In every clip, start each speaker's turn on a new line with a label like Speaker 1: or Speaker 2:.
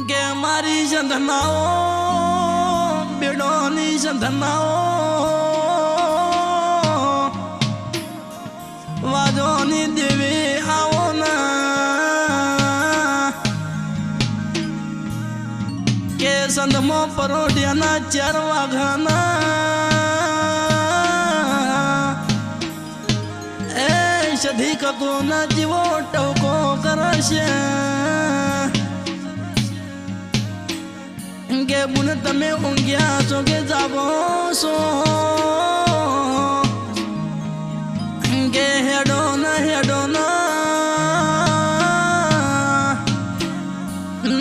Speaker 1: કે મારી સંધનાઓ બેડોની સંધનાઓ વાજોની દેવી આવો ના કે સંધમો પરોઢિયાના 4 વાઘાના એ સધી કકુના જીવો ટવકો કરશે કે બુન તમે ઊંઘ્યા છો કે જાગો છો કે હેડો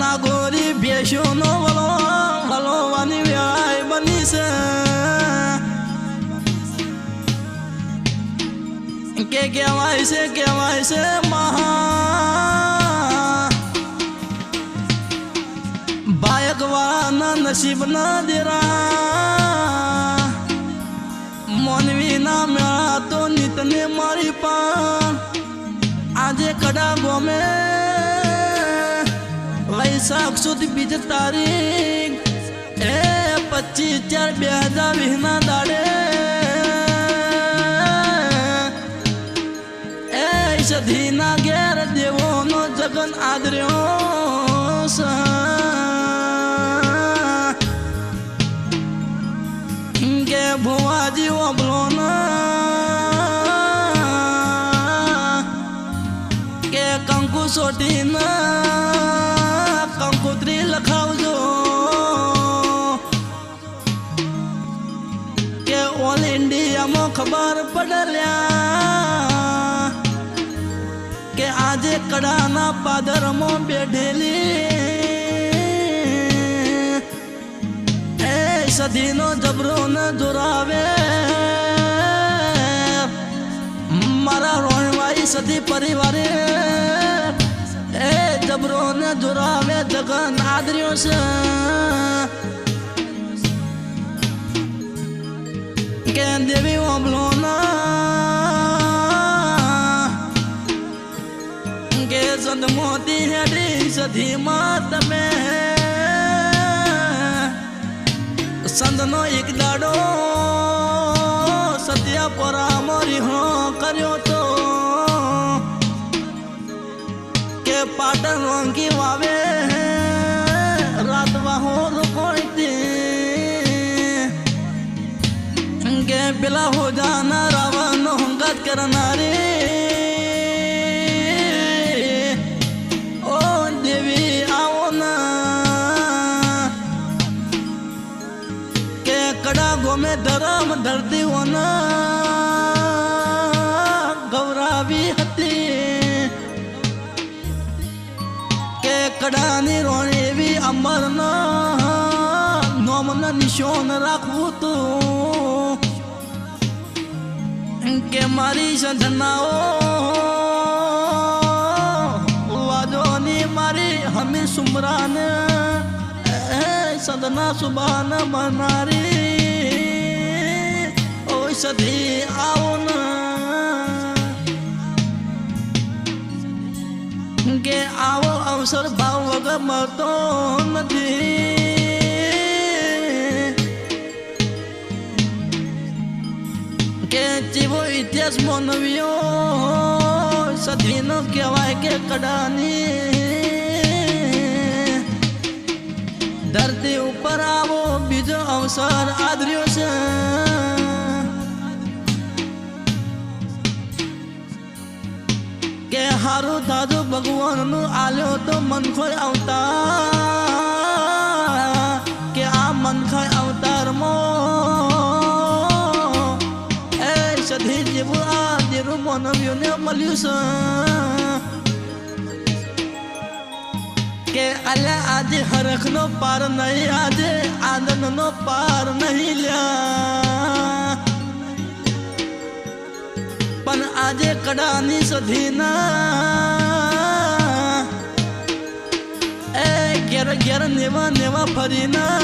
Speaker 1: ના ગોરી ભેશો નો વલોવાની વ્યાય બની છે કે કહેવાય છે મહા બાયકવાના નસીબ ના દેરા મોનવી ના મેળા તો નીતને મારી પણ આજે કડા ગોમે વૈશાખ સુદ બીજ તારીખ એ 25/4/2020 ના દાડે એ સધી ના ઘેર દેવો નો જગન આદર્યો કે ભુવાજી ઓબલો ના કે કંકુ સોટી ના કંકુત્રી લખાવજો કે ઓલ ઇન્ડિયામાં ખબર પડલ્યા કે આજે કડાના પાદરમાં બેઠેલી સધીનો જબરો ન જોરાવે મારા રોણવાઈ સધી પરિવારે એ જબરો ને જોરાવે જગન આદર્યો છે કે દેવી ઓબલો ના કે સંત મોતી હેડી સધીમાં તમે સંતનો એક દાડો સત્યા પરામરી કર્યો તો કે પાટણ રોંકી વાવે રાત વાહો રોકોતી કે પેલા હો જાના રાવણનો હંગાત કરનારી ઓ દેવી આવો ના કે કડા ગોમે ધરમ ધરતી ગૌરાવી હતી કે કડાની રોણી એવી અમર નોમન નિશાન રાખવું તું કે મારી સંધનાઓ વાજોની મારી હમી સુમરાન સદના સુબાન મનારી ઓ સધી આવો ના કે આવો અવસર ભાવ વગર મળતો નથી કે જીવો ઇતિહાસ મોનવ્યો સધીનો કહેવાય કે કડાની ધરતી ઉપર આવો બીજો અવસર આદર્યો છે કે હારું થાજો ભગવાનનું આલ્યો તો મનખોય અવતાર કે આ મનખાય અવતારમાં એ સધી જેવું આ દેરું માનવ્યોને મળ્યું છે કે અલ્યા આજે હરખનો પાર નહીં આજે આનંદનો પાર નહીં લ્યા પણ આજે કડાની સધીના એ ઘેર નેવા ફરીના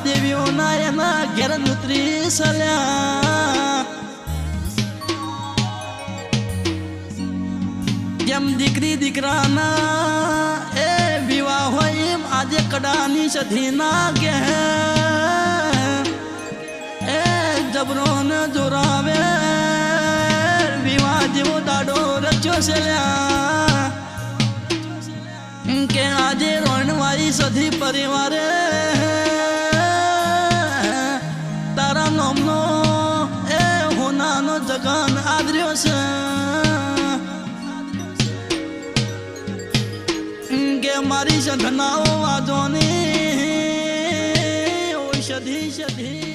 Speaker 1: દેવીઓના એના ઘેર ઉતરી સલ્યા જેમ દીકરી દીકરાના એ વિવાહ કડા હોય એમ આજે કડાની સધી ના કે એ જબરો ને જોરાવે વિવાહ જેવો દાડો રચ્યો છે લ્યા કે આજે રોણવાળી સધી પરિવારે તારા નામનો એ હોનાનો જગન આદર્યો છે કે મારી સધનાઓ વાજોની ઓ સધી સધી